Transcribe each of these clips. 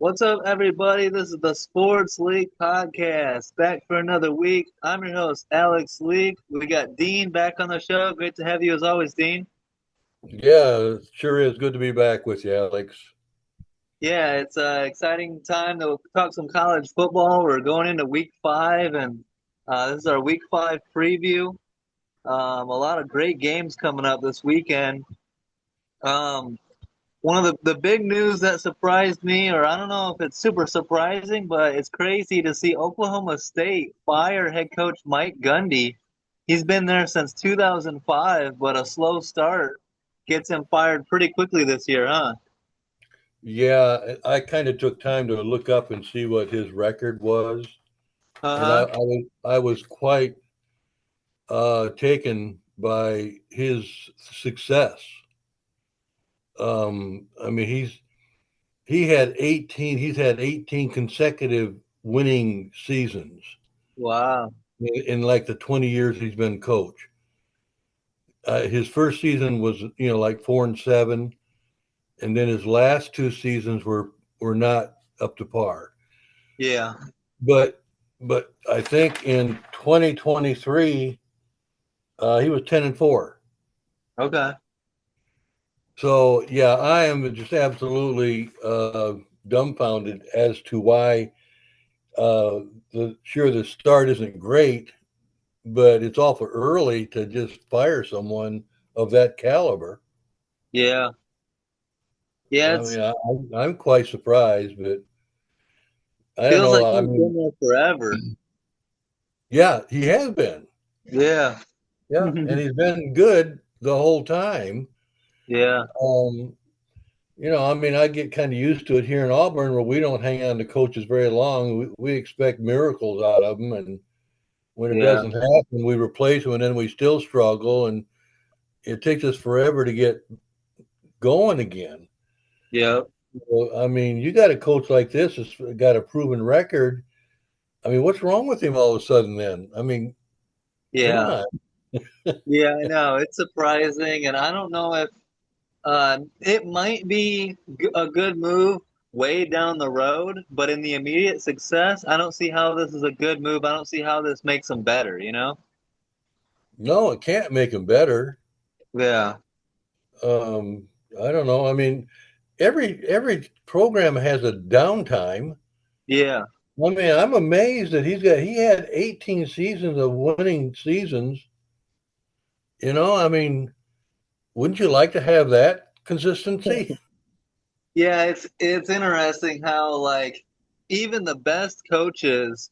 What's up, everybody? This is the Sports League Podcast, back for another week. I'm your host, Alex League. We got Dean back on the show. Great to have you as always, Dean. Yeah, it sure is good to be back with you, Alex. Yeah, it's an exciting time to talk some college football. We're going into week five, and this is our week five preview. A lot of great games coming up this weekend. Um, One of the big news that surprised me, or I don't know if it's super surprising, but it's crazy to see Oklahoma State fire head coach Mike Gundy. He's been there since 2005, but a slow start gets him fired pretty quickly this year, huh? Yeah, I kind of took time to look up and see what his record was, and Uh-huh. I was quite taken by his success. I mean, he's had 18 consecutive winning seasons Wow. in like the 20 years he's been coach. His first season was like 4-7, and then his last two seasons were not up to par. Yeah. But I think in 2023 he was 10-4. Okay. So yeah, I am just absolutely dumbfounded as to why the start isn't great, but it's awful early to just fire someone of that caliber. Yeah. Yeah, I it mean, I'm quite surprised, but I don't feels like know. I he's been mean, there forever. yeah, he has been. Yeah. Yeah, and he's been good the whole time. Yeah. Um, I mean, I get kind of used to it here in Auburn where we don't hang on to coaches very long. We expect miracles out of them. And when it Yeah. doesn't happen, we replace them and then we still struggle. And it takes us forever to get going again. Yeah. So, I mean, you got a coach like this that's got a proven record. I mean, what's wrong with him all of a sudden then? I mean, come Yeah. on. Yeah, I know. It's surprising, and I don't know if it might be a good move way down the road, but in the immediate success, I don't see how this is a good move. I don't see how this makes them better, you know? No, it can't make him better. Yeah. Um, I don't know. I mean, every program has a downtime. Yeah. I mean, I'm amazed that he had 18 seasons of winning seasons. I mean, wouldn't you like to have that consistency? Yeah, it's interesting how like even the best coaches,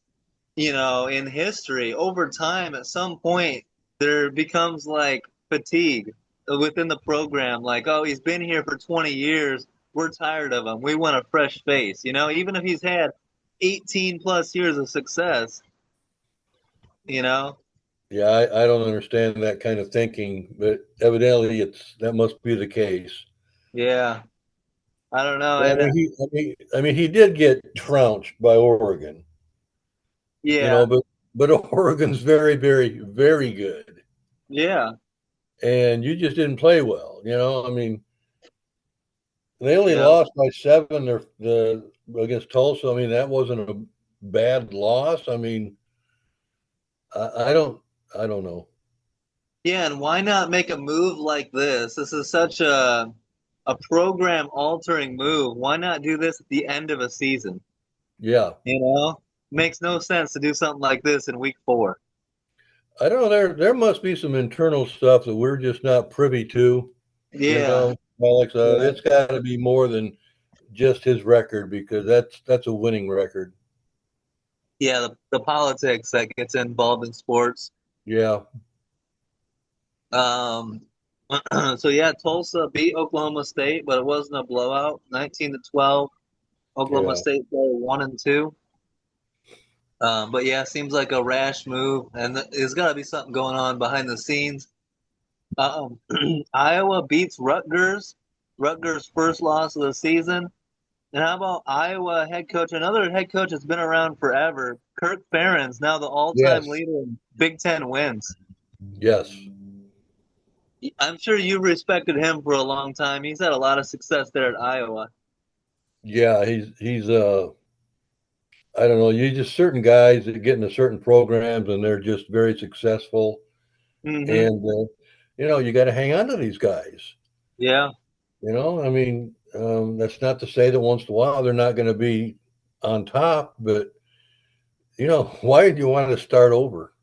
in history, over time, at some point, there becomes like fatigue within the program. Like, oh, he's been here for 20 years. We're tired of him. We want a fresh face. Even if he's had 18 plus years of success, you know? Yeah, I don't understand that kind of thinking, but evidently that must be the case. Yeah, I don't know. Well, And I mean, he did get trounced by Oregon, yeah, but Oregon's very, very, very good, yeah, and you just didn't play well. I mean, they only yeah. lost by 7 or the against Tulsa. I mean, that wasn't a bad loss. I mean, I I don't know. Yeah, and why not make a move like this? This is such a program altering move. Why not do this at the end of a season? Yeah, You know? Makes no sense to do something like this in week four. I don't know. There must be some internal stuff that we're just not privy to. Yeah. Alex. Yeah. It's got to be more than just his record because that's a winning record. Yeah, the politics that gets involved in sports. Yeah, Um so yeah, Tulsa beat Oklahoma State, but it wasn't a blowout. 19-12. Oklahoma yeah. State played 1-2. But yeah, seems like a rash move, and there's got to be something going on behind the scenes. Um, Iowa beats Rutgers. Rutgers' first loss of the season. And how about Iowa head coach? Another head coach that's been around forever. Kirk Ferentz, now the all-time Yes, leader in Big Ten wins. yes. I'm sure you respected him for a long time. He's had a lot of success there at Iowa. Yeah, he's I don't know, you just certain guys that get into certain programs and they're just very successful, Hmm. and you got to hang on to these guys. Yeah. I mean, that's not to say that once in a while they're not going to be on top, but why do you want to start over?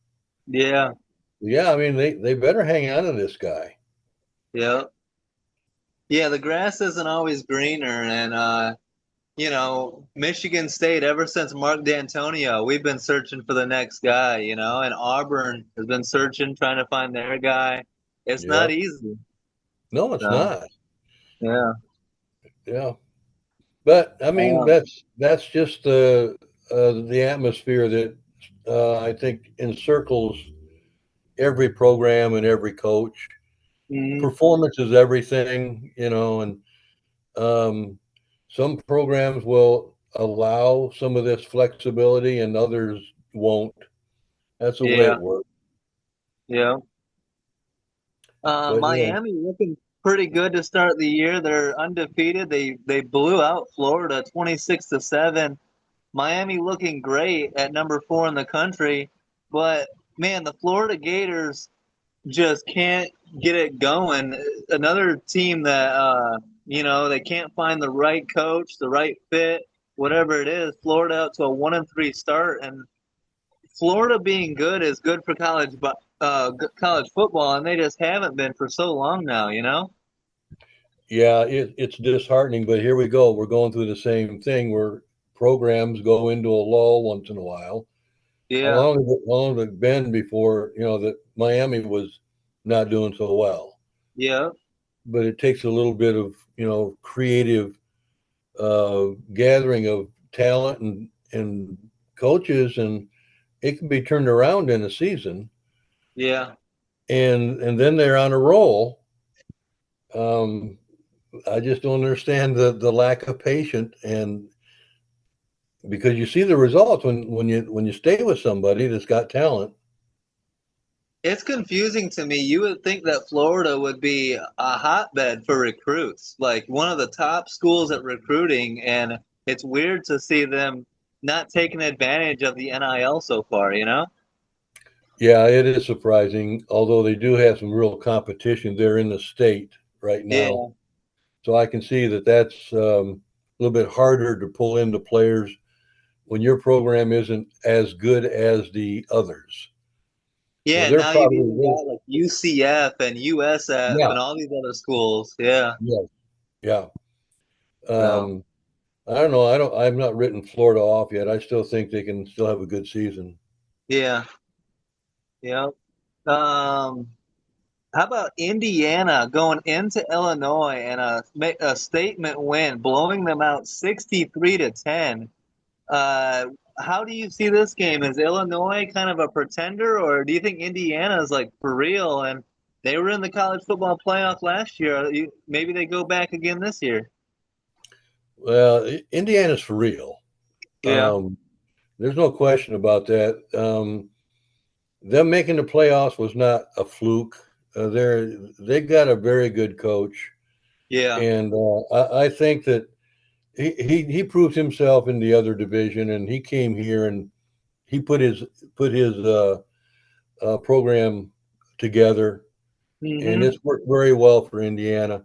Yeah. Yeah, I mean they better hang on to this guy. Yeah. Yeah. The grass isn't always greener, and Michigan State, ever since Mark D'Antonio, we've been searching for the next guy, and Auburn has been searching, trying to find their guy. It's not Yeah, easy. no, it's So, not. yeah. Yeah, but I mean Um, that's just the atmosphere that I think encircles every program and every coach. mhm. Performance is everything, and um, some programs will allow some of this flexibility and others won't. That's the way Yeah. it works. Yeah. But Miami looking pretty good to start the year. They're undefeated. They blew out Florida 26-7. Miami looking great at number 4 in the country, but man, the Florida Gators just can't get it going. Another team that they can't find the right coach, the right fit, whatever it is. Florida out to a 1-3 start, and Florida being good is good for college, but college football, and they just haven't been for so long now. yeah, it's disheartening. But here we go. We're going through the same thing where programs go into a lull once in a while. Yeah, How long has it been before that Miami was not doing so well? yeah, But it takes a little bit of creative gathering of talent and coaches, and it can be turned around in a season, yeah. and then they're on a roll. Um, I just don't understand the lack of patience, and because you see the results when you stay with somebody that's got talent. It's confusing to me. You would think that Florida would be a hotbed for recruits, like one of the top schools at recruiting, and it's weird to see them not taking advantage of the NIL so far. Yeah, it is surprising, although they do have some real competition there in the state right now. Yeah. So I can see that that's a little bit harder to pull in the players when your program isn't as good as the others. So Yeah, they're now you've probably even got like UCF and USF yeah, and all these other schools. Yeah. yeah, yeah. So, Um, I don't know. I've not written Florida off yet. I still think they can still have a good season. yeah. Yeah. Um, how about Indiana going into Illinois and a statement win, blowing them out 63-10? How do you see this game? Is Illinois kind of a pretender, or do you think Indiana is like for real? And they were in the college football playoff last year. Maybe they go back again this year. Well, Indiana's for real. Yeah. There's no question about that. Them making the playoffs was not a fluke. They got a very good coach, Yeah. and I think that he proved himself in the other division, and he came here and he put his program together, and Hmm. it's worked very well for Indiana.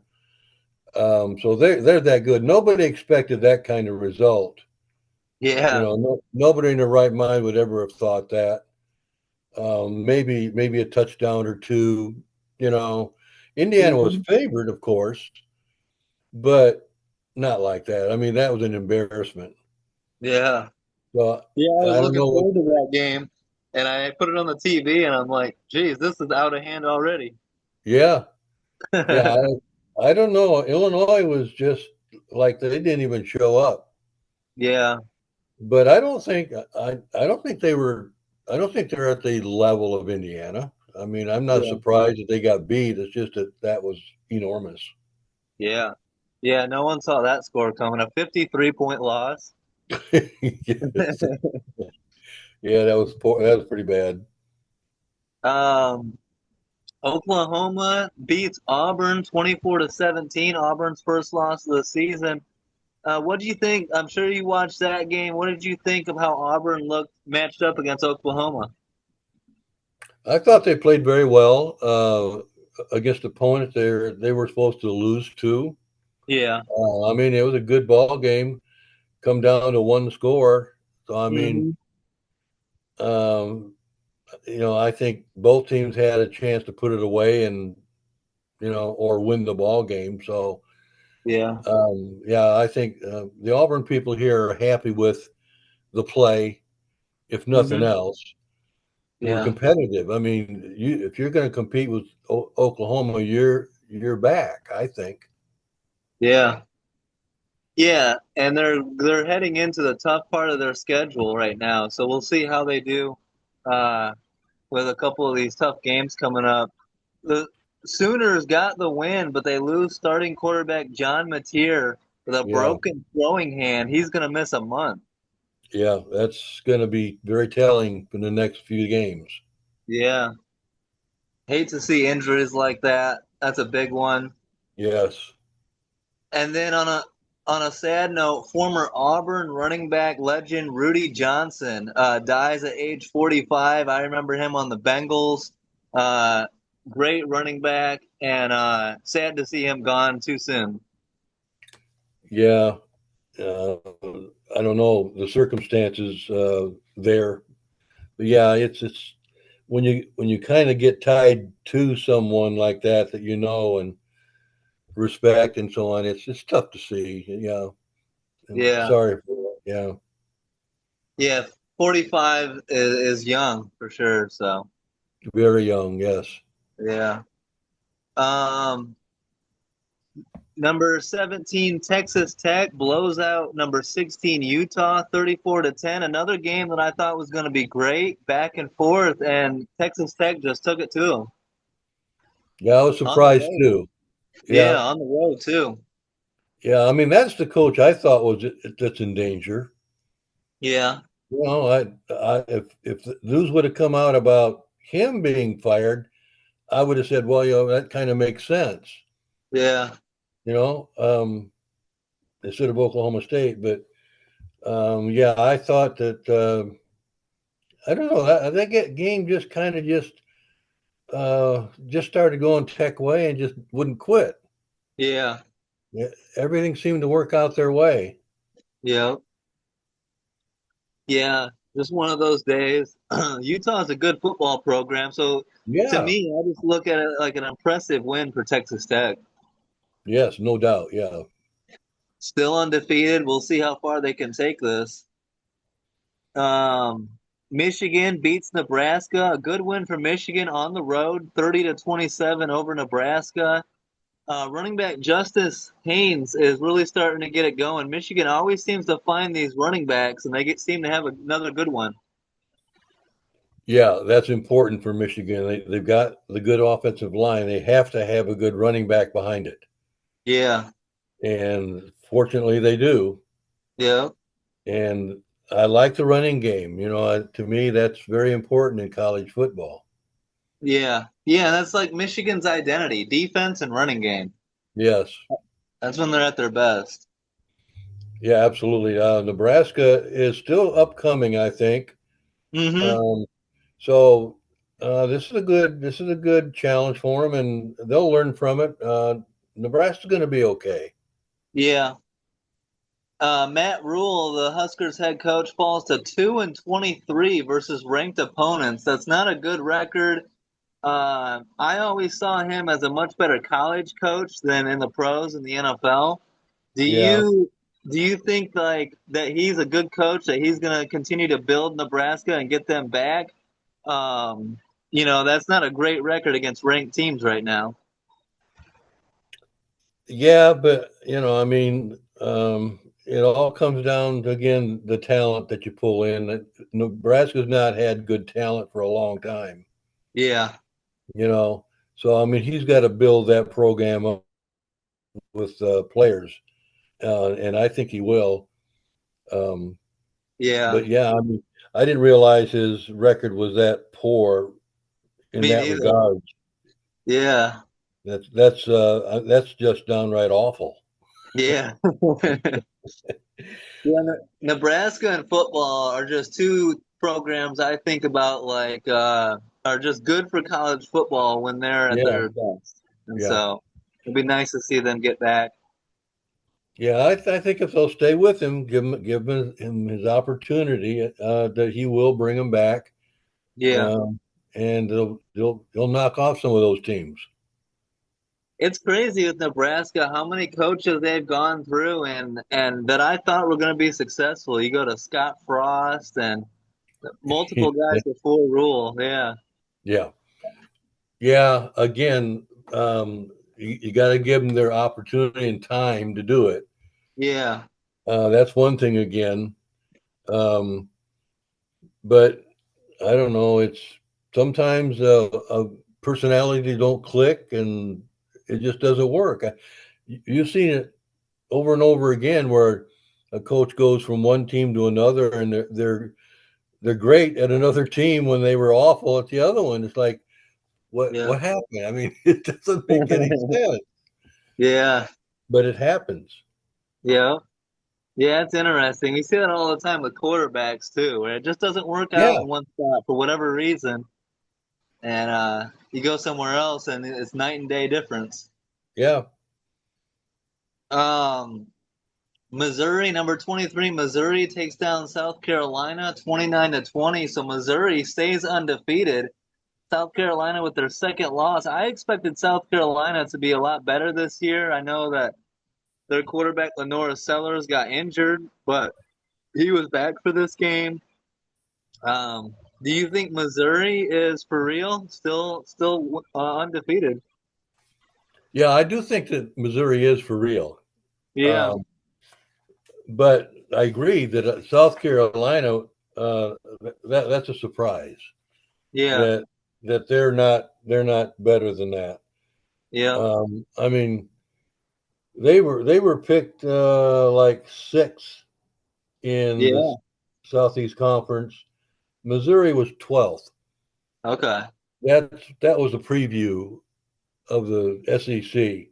So they're that good. Nobody expected that kind of result. Yeah. Nobody in their right mind would ever have thought that. Maybe a touchdown or two. You know, Indiana was Hmm. favored, of course, but not like that. I mean, that was an embarrassment. Yeah. So Yeah, I was I don't looking know what. forward to that game, and I put it on the TV, and I'm like, geez, this is out of hand already. Yeah, yeah. I don't know. Illinois was just like they didn't even show up. Yeah. But I don't think they were. I don't think they're at the level of Indiana. I mean, I'm not Yeah. surprised that they got beat. It's just that was enormous. Yeah. Yeah. No one saw that score coming. A 53-point loss. Yes. Yeah, that was poor. That was pretty bad. Um, Oklahoma beats Auburn 24-17. Auburn's first loss of the season. What do you think? I'm sure you watched that game. What did you think of how Auburn looked matched up against Oklahoma? I thought they played very well against opponents they were supposed to lose to. Yeah. I mean, it was a good ball game, come down to one score. So I mean, Hmm. um, I think both teams had a chance to put it away and or win the ball game. So Yeah. yeah, I think the Auburn people here are happy with the play, if nothing Hmm. else. They were Yeah. competitive. I mean, if you're going to compete with Oklahoma, you're back. I think. Yeah. Yeah, and they're heading into the tough part of their schedule right now. So we'll see how they do uh, with a couple of these tough games coming up. The Sooners got the win, but they lose starting quarterback John Mateer with a Yeah, broken throwing hand. He's going to miss a month. yeah, that's going to be very telling in the next few games. Yeah. Hate to see injuries like that. That's a big one. Yes. And then on a sad note, former Auburn running back legend Rudy Johnson dies at age 45. I remember him on the Bengals. Uh, Great running back, and sad to see him gone too soon. Yeah. Uh, I don't know the circumstances there, but yeah, it's when you kind of get tied to someone like that and respect and so on. It's tough to see. Yeah. I'm Yeah, sorry. Yeah. yeah. 45 is young for sure. So Very young. Yes. yeah. Um, Number 17, Texas Tech blows out number 16, Utah, 34-10. Another game that I thought was going to be great, back and forth, and Texas Tech just took it to them Yeah. I was on the surprised road. too. Yeah, Yeah. on the road too. Yeah. I mean, that's the coach I thought that's in danger. Yeah, If the news would have come out about him being fired, I would have said, well, that kind of makes sense, yeah, you know, instead of Oklahoma State. But yeah, I thought that I don't know that game just kind of just started going Tech way and just wouldn't quit. yeah, Yeah, everything seemed to work out their way. yeah, yeah. Just one of those days. Utah is a good football program, so to Yeah. me, I just look at it like an impressive win for Texas Tech. Yes, no doubt. Yeah. Still undefeated. We'll see how far they can take this. Um, Michigan beats Nebraska. A good win for Michigan on the road, 30-27 over Nebraska. Running back Justice Haynes is really starting to get it going. Michigan always seems to find these running backs, and seem to have another good one. Yeah, that's important for Michigan. They've got the good offensive line. They have to have a good running back behind it. Yeah, And fortunately, they do. yeah, And I like the running game. To me, that's very important in college football. yeah, yeah. That's like Michigan's identity: defense and running game. Yes. That's when they're at their best. Yeah, absolutely. Nebraska is still upcoming, I think. Mm-hmm. Um, so this is a good challenge for them, and they'll learn from it. Nebraska's going to be okay. Yeah. Matt Rule, the Huskers head coach, falls to 2-23 versus ranked opponents. That's not a good record. I always saw him as a much better college coach than in the pros in the NFL. Do Yeah. you do you think like that he's a good coach, that he's going to continue to build Nebraska and get them back? Um, that's not a great record against ranked teams right now. Yeah, but I mean, it all comes down to again the talent that you pull in. Nebraska's not had good talent for a long time, Yeah, you know. So I mean, he's got to build that program up with players, and I think he will. Um, yeah, but yeah, I mean, I didn't realize his record was that poor in me that neither. regard. Yeah. That's just downright awful. Yeah. Yeah, Nebraska and football are just two programs I think about like are just good for college football when they're at Yeah, their best. And yeah, so it'd be nice to see them get back. yeah. I think if they'll stay with him, him his opportunity, that he will bring him back, Yeah. um, and they'll knock off some of those teams. It's crazy with Nebraska how many coaches they've gone through and that I thought were going to be successful. You go to Scott Frost and multiple guys before Rule. Yeah. Yeah, yeah. Again, you got to give them their opportunity and time to do it. Yeah. That's one thing. Again, um, but I don't know. It's sometimes a personality don't click, and it just doesn't work. You've seen it over and over again where a coach goes from one team to another, and they're great at another team when they were awful at the other one. It's like Yeah. what happened? I mean, it doesn't make any sense, Yeah. but it happens. Yeah. Yeah, it's interesting. You see that all the time with quarterbacks too, where it just doesn't work out Yeah, in one spot for whatever reason, and you go somewhere else, and it's night and day difference. yeah, Um, Missouri, number 23, Missouri takes down South Carolina 29-20. So Missouri stays undefeated. South Carolina with their second loss. I expected South Carolina to be a lot better this year. I know that their quarterback Lenora Sellers got injured, but he was back for this game. Do you think Missouri is for real? Still undefeated? yeah. I do think that Missouri is for real, Yeah, um, but I agree that South Carolina, uh, that's a surprise yeah, that they're not better than that. yeah, I mean, they were picked like sixth in the yeah. Southeast Conference. Missouri was 12th. Okay. That was a preview of the SEC.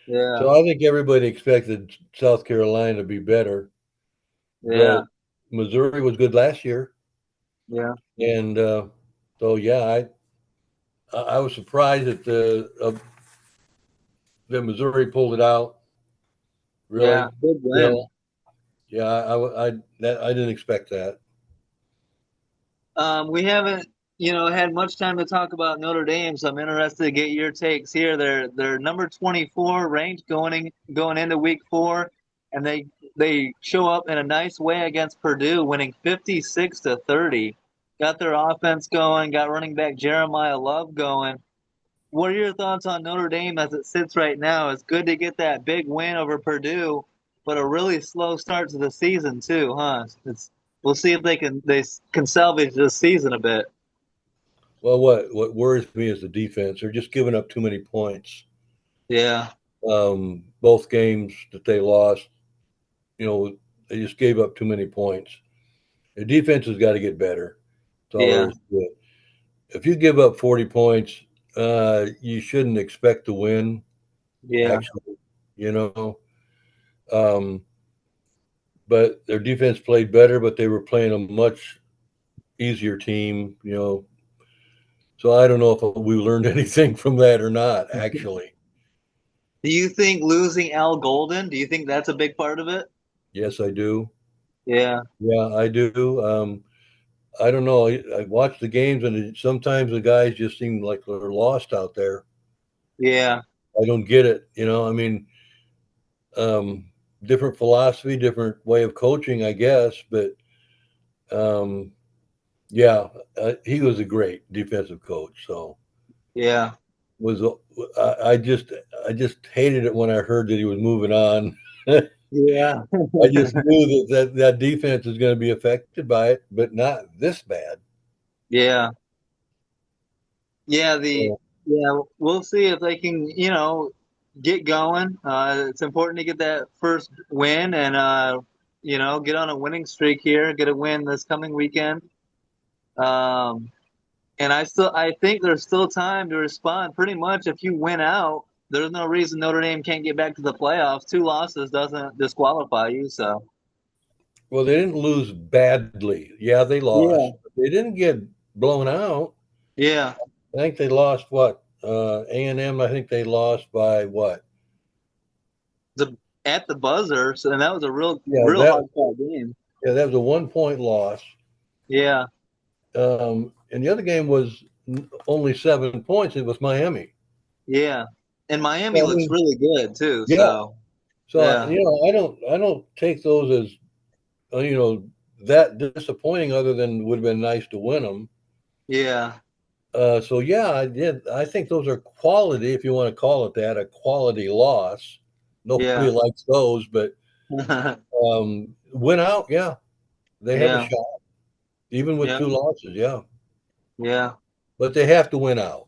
Yeah, So I think everybody expected South Carolina to be better, yeah, but Missouri was good last year, yeah, and so yeah, I was surprised that Missouri pulled it out. yeah. Really, Good yeah, win. yeah. I didn't expect that. We haven't, had much time to talk about Notre Dame, so I'm interested to get your takes here. They're number 24 ranked going into week 4, and they show up in a nice way against Purdue, winning 56-30. Got their offense going, got running back Jeremiah Love going. What are your thoughts on Notre Dame as it sits right now? It's good to get that big win over Purdue, but a really slow start to the season too, huh? We'll see if they can salvage this season a bit. Well, what worries me is the defense. They're just giving up too many points. Yeah, Both games that they lost, they just gave up too many points. The defense has got to get better. That's all there yeah, is to it. If you give up 40 points, you shouldn't expect to win. yeah, Actually, you know. Um, but their defense played better, but they were playing a much easier team. So I don't know if we learned anything from that or not. Actually, Do you think losing Al Golden? Do you think that's a big part of it? yes, I do. Yeah, Yeah, I do. I don't know. I watch the games, and sometimes the guys just seem like they're lost out there. yeah, I don't get it. I mean, um, different philosophy, different way of coaching, I guess. But um, yeah, he was a great defensive coach. So yeah, was I just hated it when I heard that he was moving on. yeah, I just knew that defense is going to be affected by it, but not this bad. yeah, yeah. So, Yeah, we'll see if they can, get going. It's important to get that first win and get on a winning streak here, get a win this coming weekend. Um, and I think there's still time to respond. Pretty much, if you win out, there's no reason Notre Dame can't get back to the playoffs. Two losses doesn't disqualify you. So Well, they didn't lose badly. Yeah, they yeah, lost. But they didn't get blown out. yeah, I think they lost what? A&M, I think they lost by what? the at the buzzer. So and that was a Yeah, real hard fought game. that was a 1 point loss. Yeah, And the other game was only 7 points. It was Miami. yeah, and Miami So, I looks mean, really good too. yeah. So So yeah, I don't take those as that disappointing. Other than would have been nice to win them. yeah, So yeah, I did. I think those are quality, if you want to call it that, a quality loss. Nobody yeah, likes those, but win out. Yeah, they have a yeah, shot, even with yeah, two losses. Yeah, yeah. but they have to win out.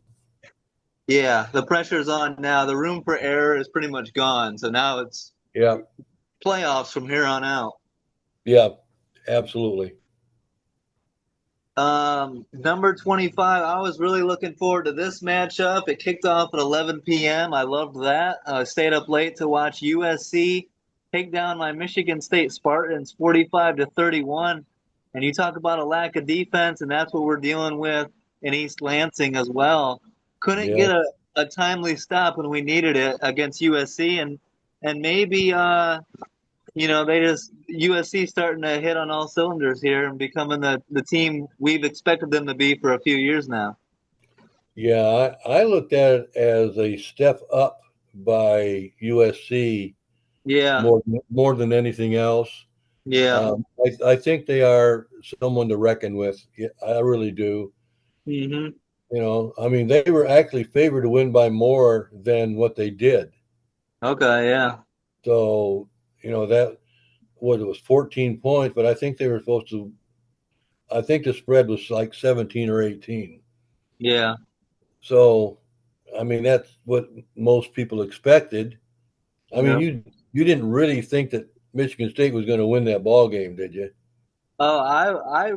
Yeah, the pressure's on now. The room for error is pretty much gone. So now it's Yeah, playoffs from here on out. yeah, absolutely. Number 25, I was really looking forward to this matchup. It kicked off at 11 p.m. I loved that. I stayed up late to watch USC take down my Michigan State Spartans 45 to 31. And you talk about a lack of defense, and that's what we're dealing with in East Lansing as well. Couldn't Yeah, get a timely stop when we needed it against USC, and maybe they just USC starting to hit on all cylinders here and becoming the team we've expected them to be for a few years now. yeah. I looked at it as a step up by USC Yeah, more than anything else. yeah. I think they are someone to reckon with. Yeah, I really do. Hmm. I mean, they were actually favored to win by more than what they did. Okay, yeah, So, that what it was 14 points, but I think they were supposed to. I think the spread was like 17 or 18. yeah. So, I mean, that's what most people expected. I mean, Yeah. you didn't really think that Michigan State was going to win that ball game, did you? Oh, I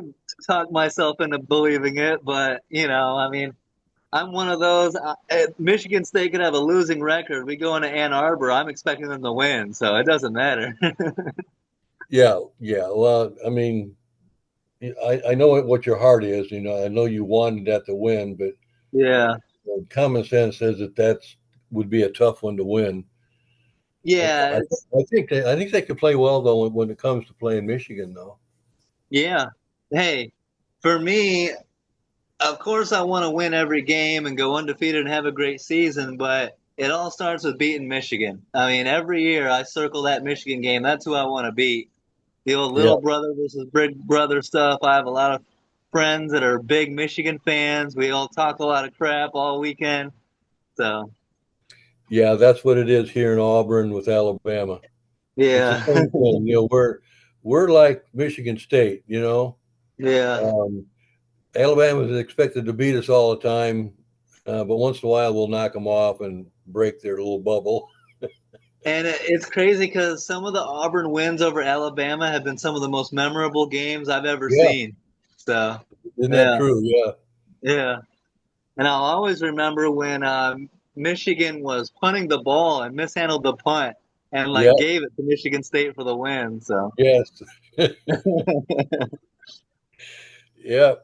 talked myself into believing it, but I mean, I'm one of those. If Michigan State could have a losing record. We go into Ann Arbor. I'm expecting them to win, so it doesn't matter. Yeah, yeah. Well, I mean, I know what your heart is. I know you wanted that to win, but Yeah, common sense says that's would be a tough one to win. yeah, it's I think they could play well though when it comes to playing Michigan though. yeah. Hey, for me, of course, I want to win every game and go undefeated and have a great season, but it all starts with beating Michigan. I mean, every year I circle that Michigan game. That's who I want to beat. The old Yeah, little brother versus big brother stuff. I have a lot of friends that are big Michigan fans. We all talk a lot of crap all weekend. So, yeah, that's what it is here in Auburn with Alabama. It's the yeah, same thing. We're like Michigan State. yeah. Um, Alabama is expected to beat us all the time, but once in a while we'll knock them off and break their little bubble. And it's crazy because some of the Auburn wins over Alabama have been some of the most memorable games I've ever Yeah, seen. So, isn't that yeah, true? Yeah, yeah. And I'll always remember when Michigan was punting the ball and mishandled the punt and yeah, like gave it to Michigan State for the win. So yes, yeah,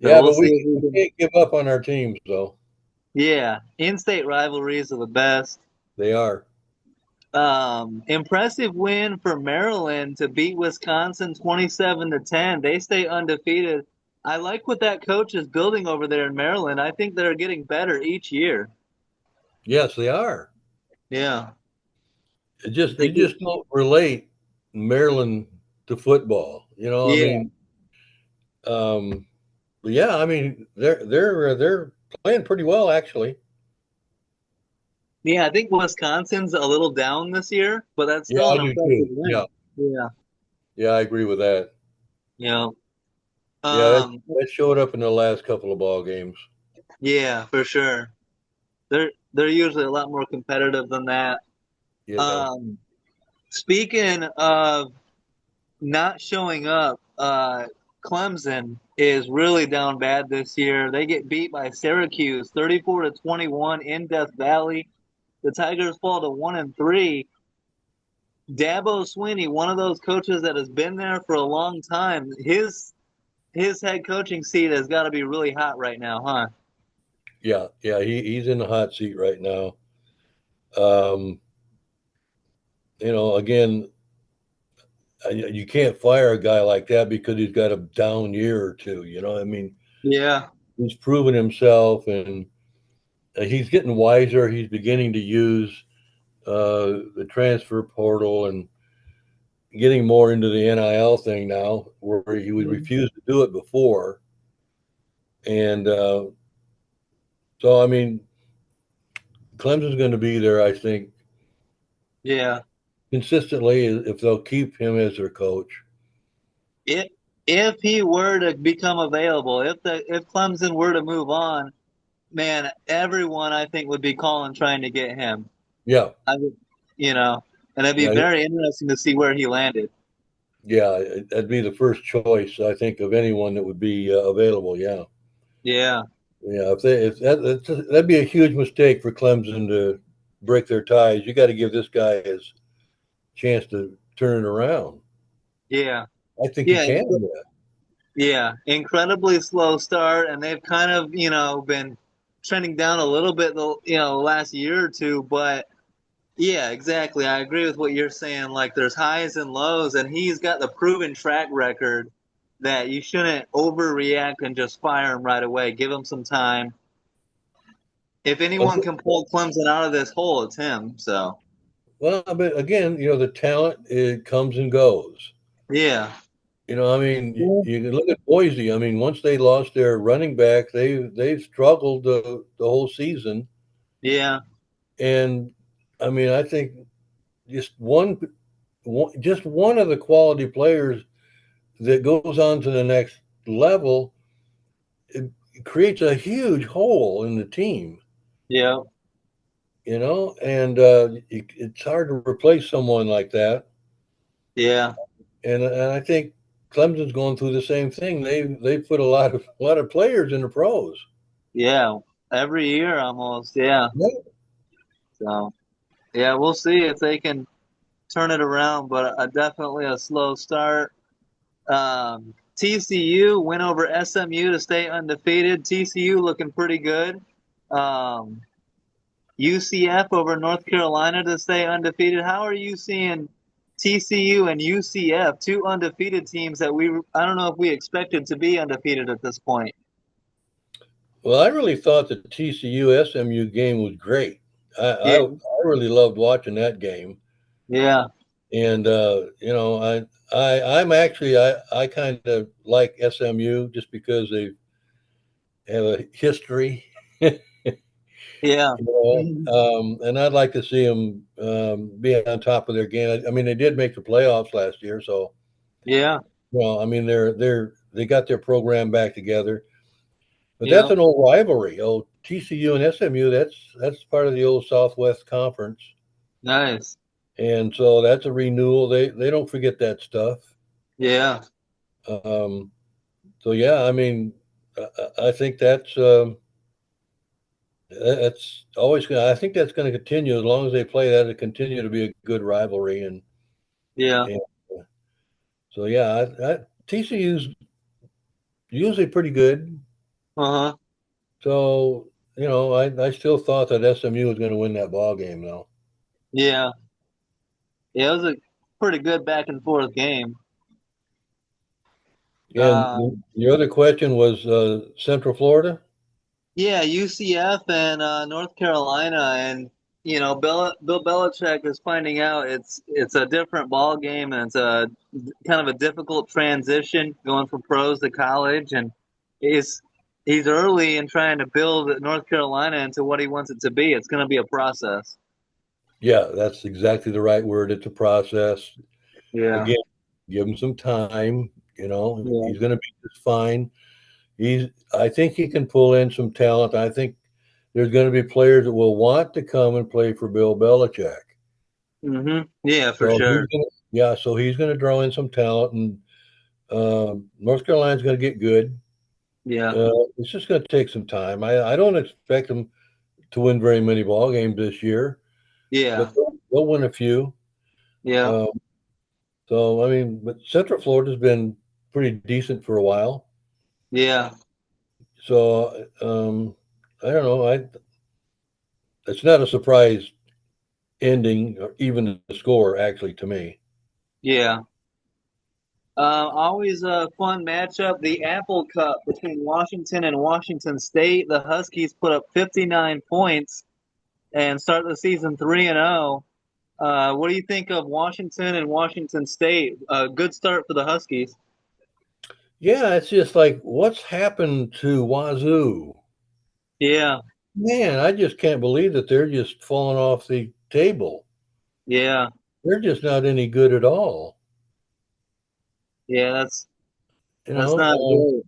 so yeah. we'll But see if we we can. can't give up on our teams, though. Yeah, in-state rivalries are the best. They are. Impressive win for Maryland to beat Wisconsin 27 to 10. They stay undefeated. I like what that coach is building over there in Maryland. I think they're getting better each year. Yes, they are. Yeah. It just They you keep, just don't relate Maryland to football. I yeah. mean, um, yeah, I mean they're playing pretty well actually. Yeah, I think Wisconsin's a little down this year, but that's Yeah, still I an do impressive too. Yeah, win. Yeah. yeah, I agree with that. Yeah. Yeah, Um, that showed up in the last couple of ball games. yeah, for sure. They're usually a lot more competitive than that. Yeah, Um, Speaking of not showing up, Clemson is really down bad this year. They get beat by Syracuse 34 to 21 in Death Valley. the Tigers fall to 1-3, Dabo Swinney, one of those coaches that has been there for a long time, his head coaching seat has got to be really hot right now, huh? Yeah, yeah, he's in the hot seat right now. Um, again, you can't fire a guy like that because he's got a down year or two. I mean, Yeah. he's proven himself, and he's getting wiser. He's beginning to use the transfer portal and getting more into the NIL thing now, where he would refuse to do it before. And so, I mean, Clemson's going to be there, I think, Yeah. consistently if they'll keep him as their coach. If if he were to become available, if Clemson were to move on, man, everyone I think would be calling trying to get him. Yeah, I would, and it'd be yeah, very interesting to see where he landed. yeah. That'd be the first choice, I think, of anyone that would be available. Yeah, Yeah. yeah. If that'd be a huge mistake for Clemson to break their ties. You got to give this guy his chance to turn it around. Yeah. I think he Yeah. can do that. Yeah. Incredibly slow start, and they've kind of, been trending down a little bit the last year or two, but yeah, exactly. I agree with what you're saying. Like, there's highs and lows, and he's got the proven track record that you shouldn't overreact and just fire him right away. Give him some time. If anyone can pull Clemson out of this hole, it's him. So, Well, but again, the talent it comes and goes. yeah. I mean, you can look at Boise. I mean, once they lost their running back, they've struggled the whole season. Yeah. And I mean, I think just just one of the quality players that goes on to the next level, it creates a huge hole in the team. Yeah. And it's hard to replace someone like that. Yeah. And I think Clemson's going through the same thing. They put a lot of players in the pros. Yeah. Every year almost. Yeah. Yeah. So, yeah, we'll see if they can turn it around, but definitely a slow start. TCU went over SMU to stay undefeated. TCU looking pretty good. Um, UCF over North Carolina to stay undefeated. How are you seeing TCU and UCF, two undefeated teams that I don't know if we expected to be undefeated at this point? Well, I really thought the TCU SMU game was great. I Yeah, I really loved watching that game. yeah, And I'm actually I kind of like SMU just because they have a history. yeah, And I'd like to see them be on top of their game. I mean, they did make the playoffs last year, so yeah, I mean, they got their program back together. But that's yeah. an old rivalry. Oh, TCU and SMU, that's part of the old Southwest Conference, Nice. and so that's a renewal. They don't forget that stuff. Yeah, Um, so yeah, I mean, I think that's always going. I think that's going to continue as long as they play that. It continue to be a good rivalry, yeah. and so yeah, TCU's usually pretty good. Uh-huh. So I still thought that SMU was going to win that ball game though. Yeah. Yeah, it was a pretty good back and forth game. And your other question was Central Florida. Yeah, UCF and North Carolina, and Bill Belichick is finding out it's a different ball game, and it's a kind of a difficult transition going from pros to college, and he's he's early in trying to build North Carolina into what he wants it to be. It's going to be a process. Yeah, that's exactly the right word. It's a process. Yeah, Again, give him some time. yeah, He's going to be just fine. I think he can pull in some talent. I think there's going to be players that will want to come and play for Bill Belichick. yeah, for So sure. he's going to draw in some talent, and North Carolina's going to get good. Yeah, It's just going to take some time. I don't expect them to win very many ball games this year. Yeah. but they'll win a few. Yeah. Um, so I mean, but Central Florida's been pretty decent for a while. Yeah. So I don't know. It's not a surprise ending or even the score actually to me. Yeah. Always a fun matchup. The Apple Cup between Washington and Washington State. The Huskies put up 59 points and start the season 3-0. What do you think of Washington and Washington State? Good start for the Huskies. Yeah, it's just like what's happened to Wazoo? Yeah. Man, I just can't believe that they're just falling off the table. Yeah. They're just not any good at all. Yeah. That's not Um, good.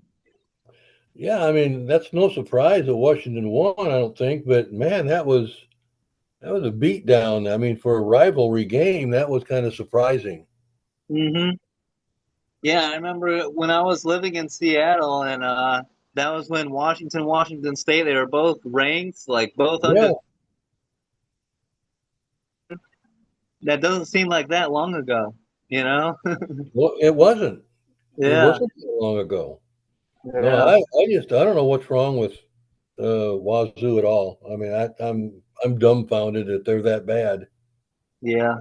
yeah, I mean that's no surprise that Washington won. I don't think, but man, that was a beatdown. I mean, for a rivalry game, that was kind of surprising. Hmm. Yeah, I remember when I was living in Seattle, and that was when Washington State, they were both ranked, like both Yeah, under. That doesn't seem like that long ago, you know? well, it wasn't. It Yeah, wasn't so long ago. No, yeah, I don't know what's wrong with Wazoo at all. I mean, I'm dumbfounded that they're that bad. yeah,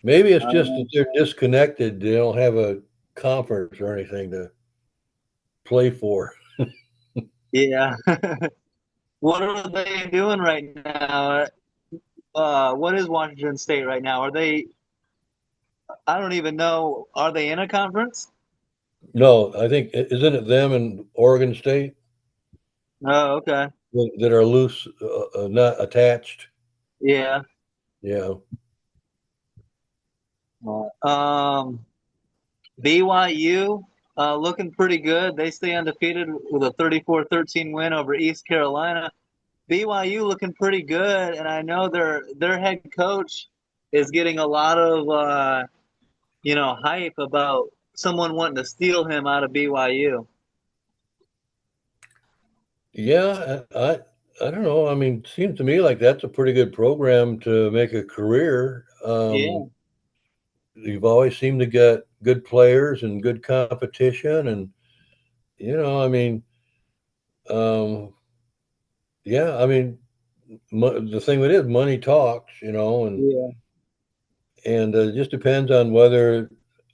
Maybe it's just that um, they're disconnected. They don't have a conference or anything to play for. yeah. What are they doing right now? What is Washington State right now? Are they? I don't even know. Are they in a conference? No, I think isn't it them and Oregon State Oh, okay. that are loose, not attached? Yeah. Yeah, Um, BYU looking pretty good. They stay undefeated with a 34-13 win over East Carolina. BYU looking pretty good, and I know their head coach is getting a lot of hype about someone wanting to steal him out of BYU. yeah. I don't know. I mean, it seems to me like that's a pretty good program to make a career. Yeah, You've always seemed to get good players and good competition, and I mean, um, yeah. I mean, the thing with it is money talks, yeah, and it just depends on whether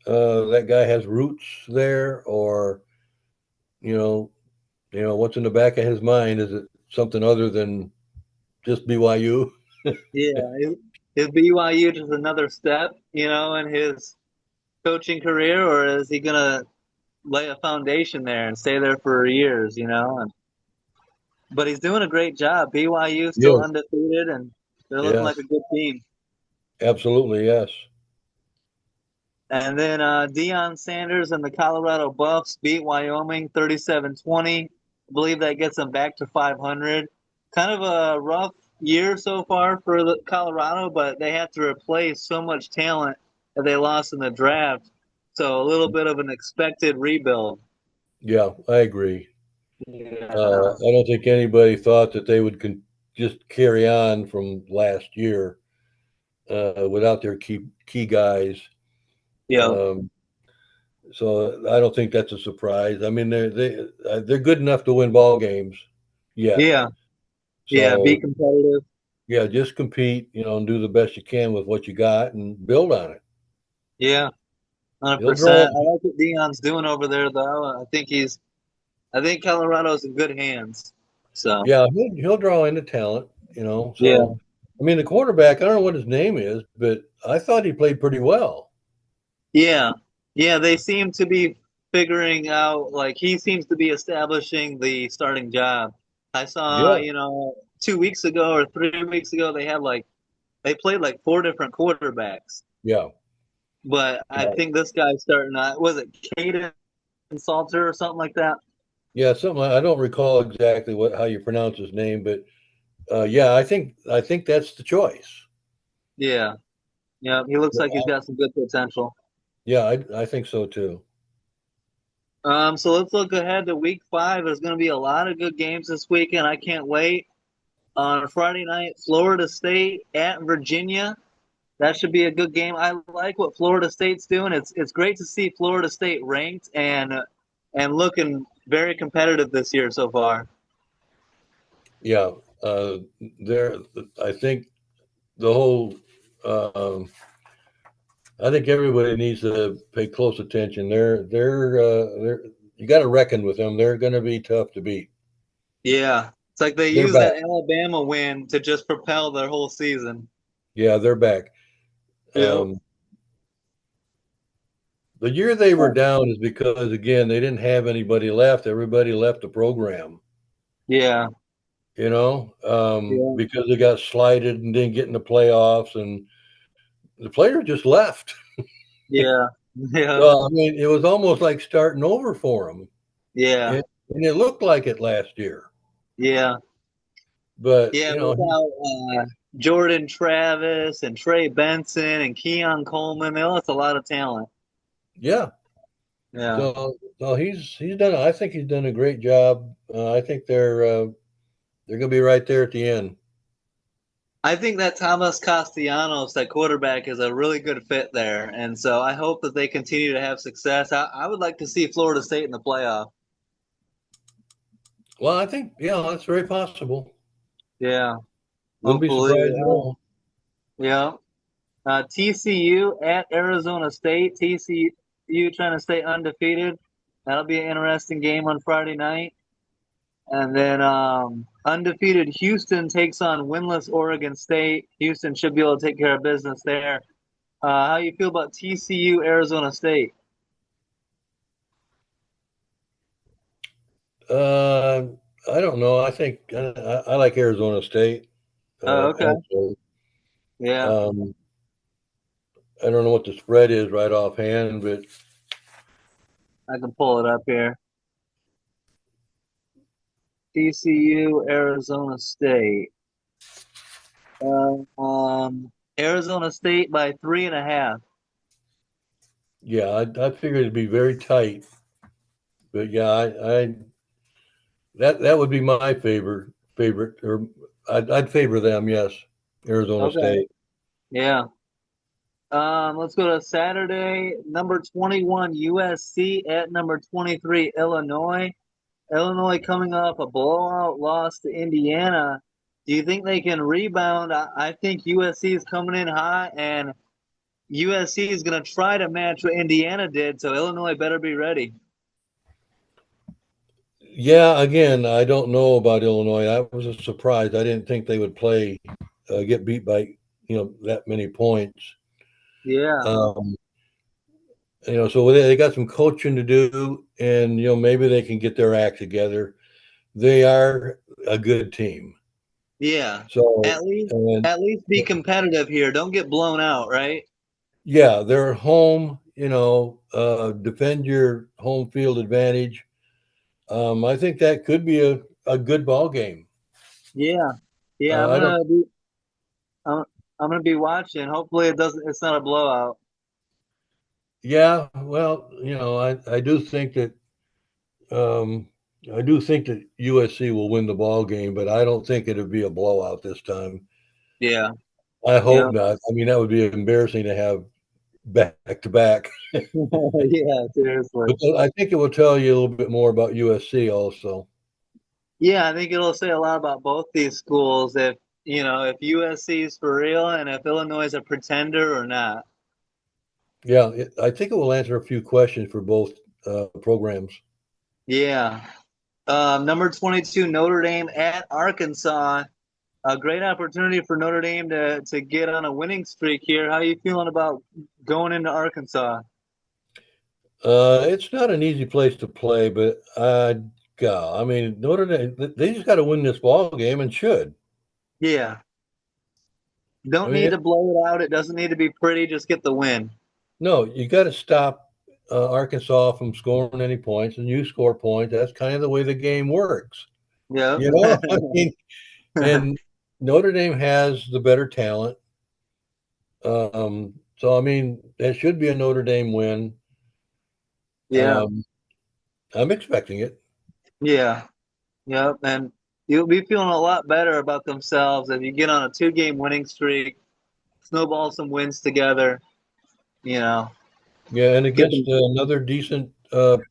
that guy has roots there or you know what's in the back of his mind. Is it something other than just BYU? yeah. Is BYU just another step, in his coaching career, or is he gonna lay a foundation there and stay there for years? But he's doing a great job. BYU still Yeah, undefeated, and they're looking like yes, a good team. absolutely, yes. And then Deion Sanders and the Colorado Buffs beat Wyoming 37-20. I believe that gets them back to 500. Kind of a rough year so far for the Colorado, but they have to replace so much talent that they lost in the draft. So a little bit of an expected rebuild. Yeah, I agree. Yeah. I don't think anybody thought that they would just carry on from last year without their key guys. Yeah. Um, so I don't think that's a surprise. I mean, they're good enough to win ball games yet. Yeah. Yeah. Be So competitive. yeah, just compete, and do the best you can with what you got and build on it. Yeah. He'll draw. 100%. I like what Dion's doing over there, though. I think Colorado's in good hands. So, Yeah, he'll draw into talent. yeah. So I mean, the quarterback. I don't know what his name is, but I thought he played pretty well. Yeah. Yeah. They seem to be figuring out, like, he seems to be establishing the starting job. I saw, Yeah, 2 weeks ago or 3 weeks ago, they played like four different quarterbacks. yeah, But I yeah, think this guy's starting, was it Caden Salter or something like that? yeah. I don't recall exactly how you pronounce his name, but yeah, I think that's the choice. Yeah. Yeah. He looks like he's got some good potential. Yeah, I think so too. So let's look ahead to week 5. There's going to be a lot of good games this weekend. I can't wait. On Friday night, Florida State at Virginia. That should be a good game. I like what Florida State's doing. It's great to see Florida State ranked and looking very competitive this year so far. Yeah, uh, there. I think the whole. Um, I think everybody needs to pay close attention. They're. You got to reckon with them. They're going to be tough to beat. Yeah, it's like they They're use back. that Alabama win to just propel their whole season. Yeah, they're back. Yep. Um, the year they were down is because again they didn't have anybody left. Everybody left the program. Yeah. Yeah. Because they got slighted and didn't get in the playoffs, and the players just left. Yeah. Yeah. So I mean, it was almost like starting over for them, Yeah. and it looked like it last year. Yeah. But Yeah. Without Jordan Travis and Trey Benson and Keon Coleman, they lost a lot of talent. yeah. Yeah. So he's done. I think he's done a great job. I think they're going to be right there at the end. I think that Thomas Castellanos, that quarterback, is a really good fit there. And so I hope that they continue to have success. I would like to see Florida State in the playoff. Well, I think that's very possible. Yeah. Wouldn't be Hopefully. surprised at all. Yeah. TCU at Arizona State. TCU trying to stay undefeated. That'll be an interesting game on Friday night. And then undefeated Houston takes on winless Oregon State. Houston should be able to take care of business there. How you feel about TCU Arizona State? Uh, I don't know. I think I like Arizona State. Oh, okay. Also, Yeah, um, I don't know what the spread is right offhand, but I can pull it up here. TCU Arizona State. Arizona State by 3.5. yeah, I figured it'd be very tight. But yeah, I that would be my favorite, or I'd favor them. Yes, Arizona Okay. State. Yeah. Let's go to Saturday. Number 21 USC at number 23 Illinois. Illinois coming off a blowout loss to Indiana. Do you think they can rebound? I think USC is coming in hot, and USC is going to try to match what Indiana did. So Illinois better be ready. Yeah, again, I don't know about Illinois. That was a surprise. I didn't think they would get beat by that many points. Yeah, Um, so they got some coaching to do, and maybe they can get their act together. They are a good team. yeah. So, At least, and at least be competitive here. Don't get blown out, right? yeah, they're home. Defend your home field advantage. I think that could be a good ball game. Yeah, yeah. I don't. I'm, I'm gonna be watching. Hopefully, it doesn't. It's not a blowout. Yeah, well, um, I do think that USC will win the ball game, but I don't think it'll be a blowout this time. Yeah, I yeah, hope not. I mean, that would be embarrassing to have back to back. yeah. Seriously. But I think it will tell you a little bit more about USC also. Yeah, I think it'll say a lot about both these schools if USC is for real and if Illinois is a pretender or not. Yeah, I think it will answer a few questions for both programs. Yeah. Number 22, Notre Dame at Arkansas. A great opportunity for Notre Dame to get on a winning streak here. How are you feeling about going into Arkansas? It's not an easy place to play, but God, I mean, Notre Dame, they just got to win this ball game and should. Yeah. I Don't need mean, to blow it out. It doesn't need to be pretty. Just get the win. no, you got to stop Arkansas from scoring any points, and you score points. That's kind of the way the game works. Yeah. I mean, and Notre Dame has the better talent. So I mean, that should be a Notre Dame win. Yeah. Um, I'm expecting it. Yeah. Yep. And you'll be feeling a lot better about themselves if you get on a 2-game winning streak, snowball some wins together, you know, Yeah, and get against them. another decent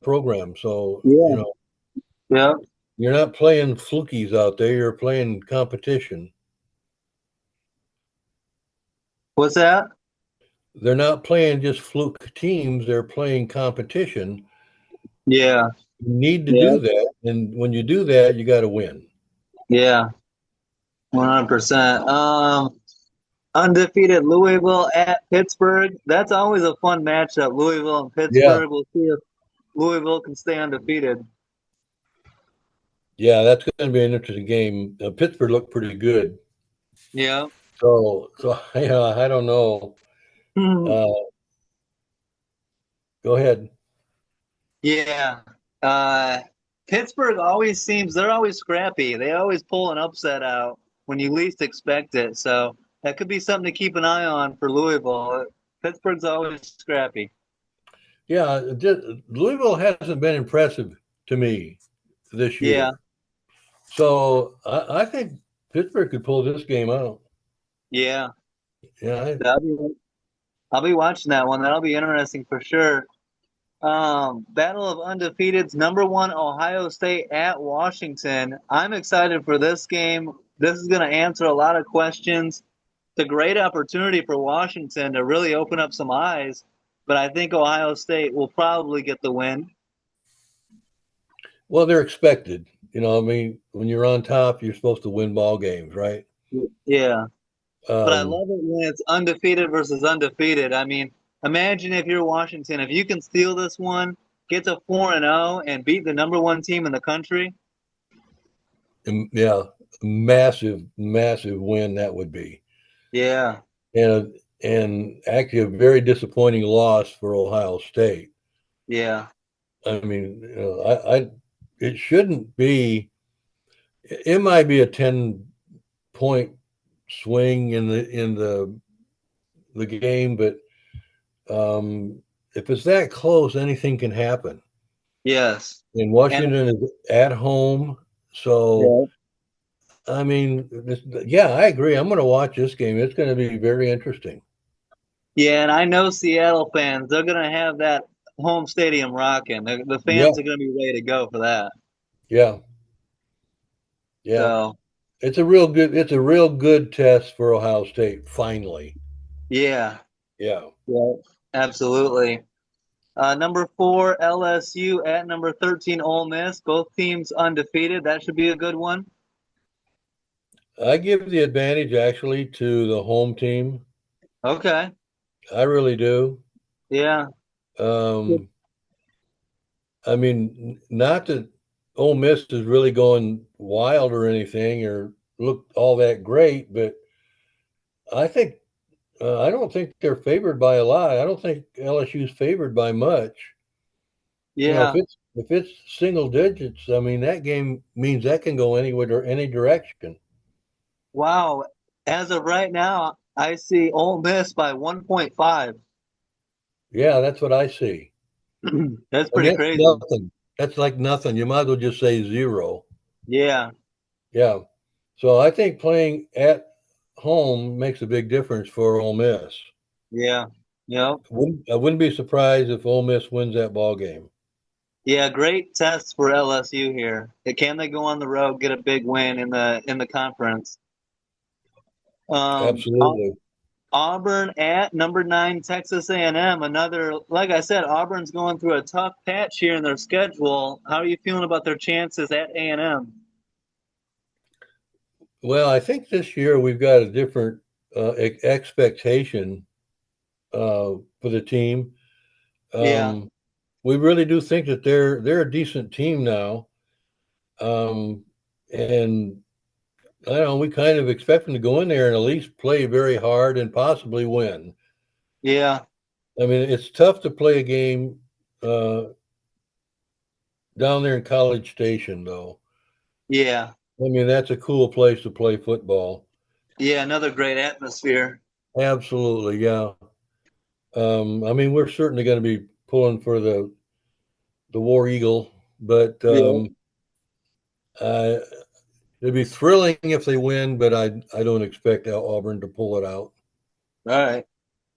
program. So, Yeah. Yeah. you're not playing flukies out there, you're playing competition. What's that? They're not playing just fluke teams, they're playing competition. Yeah. You need to Yeah. do that. And when you do that, you got to win. Yeah. 100%. Undefeated Louisville at Pittsburgh. That's always a fun matchup. Louisville and Yeah. Pittsburgh. We'll see if Louisville can stay undefeated. Yeah, that's going to be an interesting game. Pittsburgh looked pretty good. Yeah. So yeah, I don't know. Uh, Go ahead. Yeah. Uh, Pittsburgh always seems they're always scrappy. They always pull an upset out when you least expect it. So that could be something to keep an eye on for Louisville. Pittsburgh's always scrappy. Yeah, Louisville hasn't been impressive to me this Yeah. year. So I think Pittsburgh could pull this game out. Yeah. Yeah, That'll be, I'll be watching that one. That'll be interesting for sure. Battle of Undefeateds, number one, Ohio State at Washington. I'm excited for this game. This is going to answer a lot of questions. It's a great opportunity for Washington to really open up some eyes, but I think Ohio State will probably get the win. well, they're expected. I mean, when you're on top, you're supposed to win ball games, right? Yeah, but I Um, love it when it's undefeated versus undefeated. I mean, imagine if you're Washington, if you can steal this one, get to 4-0 and beat the number one team in the country. yeah, massive, massive win that would be, Yeah, and actually a very disappointing loss for Ohio State. yeah, I mean, it shouldn't be. It might be a 10-point swing in the game, but if it's that close, anything can happen. yes. And And Washington is at home, so yeah, I mean, yeah, I agree. I'm going to watch this game. It's going to be very interesting. yeah, and I know Seattle fans, they're going to have that home stadium rocking. The Yeah, fans are going to be ready to go for that. yeah, yeah. So, It's a real good test for Ohio State. Finally, yeah, yeah. yeah, absolutely. Number 4, LSU at number 13, Ole Miss. Both teams undefeated. That should be a good one. I give the advantage actually to the home team. Okay. I really do. Yeah. Um, I mean, not that Ole Miss is really going wild or anything or look all that great, but I think I don't think they're favored by a lot. I don't think LSU's favored by much. Yeah. If it's single digits, I mean that game means that can go anywhere or any direction. Wow. As of right now, I see Ole Miss by 1.5. Yeah, that's what I see. That's And pretty that's crazy. nothing. That's like nothing. You might as well just say zero. Yeah. Yeah. So I think playing at home makes a big difference for Ole Miss. Yeah. Yep. I wouldn't be surprised if Ole Miss wins that ball game. Yeah, great test for LSU here. Can they go on the road, get a big win in the conference? Um, Absolutely. Auburn at number 9, Texas A&M. Another, like I said, Auburn's going through a tough patch here in their schedule. How are you feeling about their chances at A&M? Well, I think this year we've got a different expectation for the team. Yeah, Um, we really do think that they're a decent team now, and I don't know. We kind of expect them to go in there and at least play very hard and possibly win. yeah, I mean, it's tough to play a game uh, down there in College Station, though. yeah, I mean, that's a cool place to play football. yeah. Another great atmosphere. Absolutely, yeah. I mean, we're certainly going to be pulling for the War Eagle, but Yeah, I It'd be thrilling if they win, but I don't expect Auburn to pull it out. All right.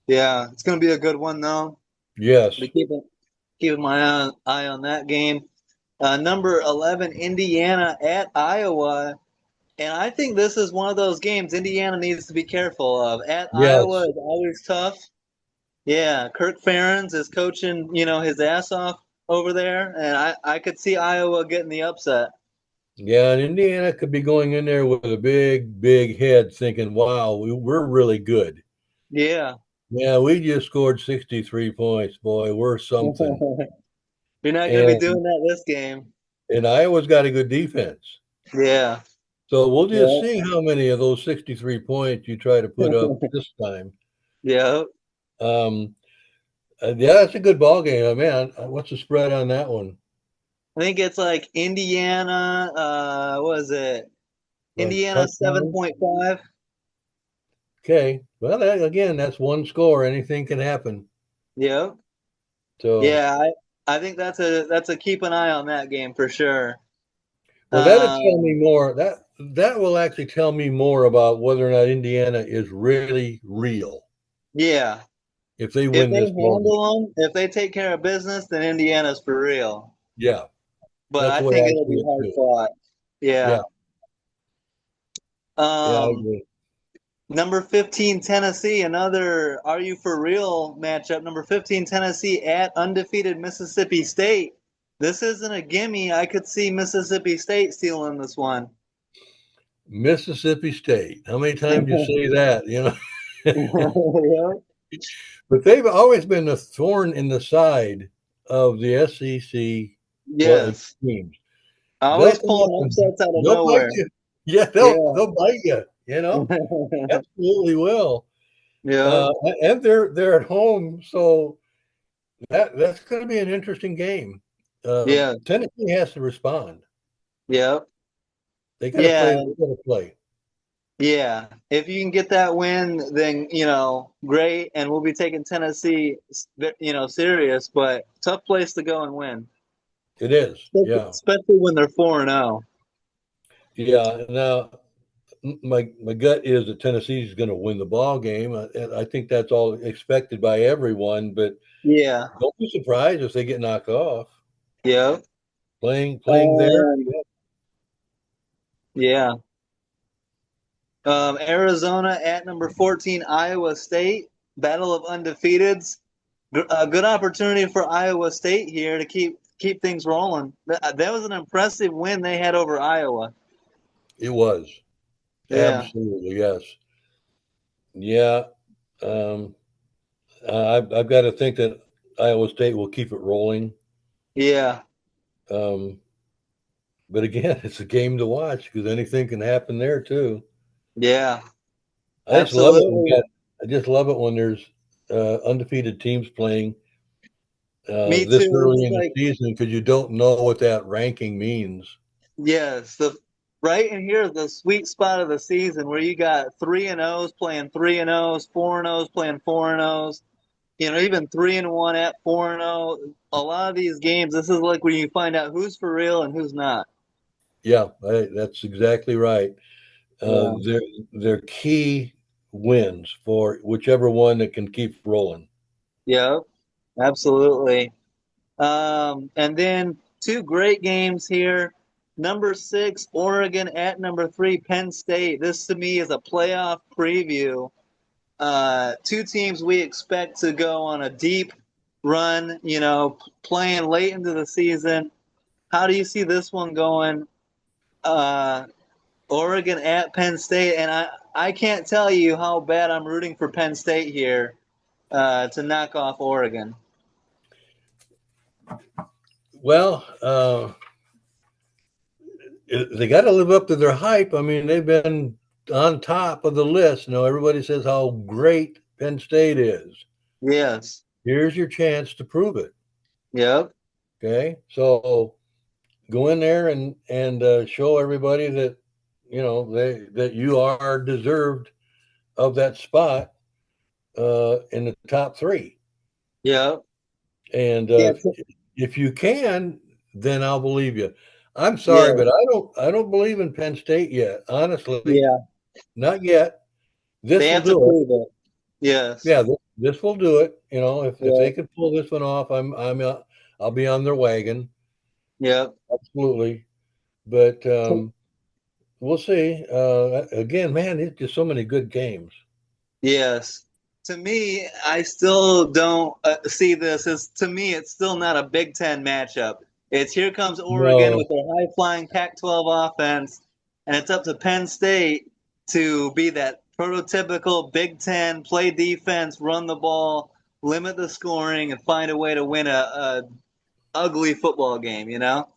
Yeah, it's going to be a good one though. Yes. Be keeping my eye on that game. Number 11, Indiana at Iowa. And I think this is one of those games Indiana needs to be careful of. At Iowa Yes. is always tough. Yeah, Kirk Ferentz is coaching, his ass off over there, and I could see Iowa getting the upset. Yeah, and Indiana could be going in there with a big, big head thinking, wow, we're really good. Yeah. Yeah, we just scored 63 points, boy. We're something. You're not going to be And doing that this game. and Iowa's got a good defense. Yeah. So we'll just Yeah. see how many of those 63 points you try to put up this time. Yeah. Um, yeah, that's a good ball game. Man, what's the spread on that one? I think it's like Indiana, what is it? Like Indiana touchdown? 7.5. Okay. Well, again, that's one score. Anything can happen. Yep. So, Yeah, I think that's a keep an eye on that game for sure. well, that'll tell me Um, more. That will actually tell me more about whether or not Indiana is really real yeah. if they If win they this ball game. handle them, if they take care of business, then Indiana's for real. Yeah, But that's I the way think I it'll see be it hard too. fought. Yeah, Yeah. yeah, I Um, agree. Number 15, Tennessee, another are you for real matchup. Number 15, Tennessee at undefeated Mississippi State. This isn't a gimme. I could see Mississippi State stealing this one. Mississippi State. How many times you say that? Yeah. But they've always been a thorn in the side of the SEC Yes. teams. They'll Always come up pulling and upsets out of they'll bite nowhere. you. Yeah, Yeah. they'll bite you. Absolutely will. Yeah. And they're at home, so that's going to be an interesting game. Yeah. Tennessee has to respond. Yeah. They got to play. Yeah. They got to play. Yeah. If you can get that win, then, great. And we'll be taking Tennessee, serious, but tough place to go and win, It is. Yeah, especially when they're 4-0. yeah. Now, my gut is that Tennessee is going to win the ball game, and I think that's all expected by everyone. But Yeah. don't be surprised if they get knocked off Yeah. playing there. Um, yeah. Arizona at number 14, Iowa State. Battle of undefeateds. A good opportunity for Iowa State here to keep things rolling. That was an impressive win they had over Iowa. It was Yeah. absolutely yes. Yeah, um, I've got to think that Iowa State will keep it rolling. Yeah. Um, but again, it's a game to watch because anything can happen there too. Yeah. I just love it when Absolutely. I just love it when there's undefeated teams playing Me this too. early It's in the like, season because you don't know what that ranking means. yes, the right in here is the sweet spot of the season where you got 3-0s playing 3-0s, 4-0s playing 4-0s. Even 3-1 at 4-0. A lot of these games, this is like where you find out who's for real and who's not. Yeah, that's exactly right. Yeah. They're key wins for whichever one that can keep rolling. Yeah. Absolutely. And then two great games here. Number 6, Oregon at number 3, Penn State. This to me is a playoff preview. Two teams we expect to go on a deep run, playing late into the season. How do you see this one going? Uh, Oregon at Penn State, and I can't tell you how bad I'm rooting for Penn State here to knock off Oregon. Well, they got to live up to their hype. I mean, they've been on top of the list. Everybody says how great Penn State is. Yes. Here's your chance to prove it. Yep. Okay, so go in there and show everybody that that you are deserved of that spot in the top three. Yep. And Yeah. if you can, then I'll believe you. I'm sorry, Yeah, but I don't believe in Penn State yet. Honestly, yeah. not yet. This They will have to do it. prove it. Yes. Yeah, this will do it. You know, if Yeah. they could pull this one off, I'll be on their wagon. Yep. Absolutely. But we'll see. Again, man, it's just so many good games. Yes. To me, I still don't see this as, to me, it's still not a Big Ten matchup. It's here comes Oregon No, with their high flying Pac 12 offense, and it's up to Penn State to be that prototypical Big Ten play defense, run the ball, limit the scoring, and find a way to win a ugly football game, you know?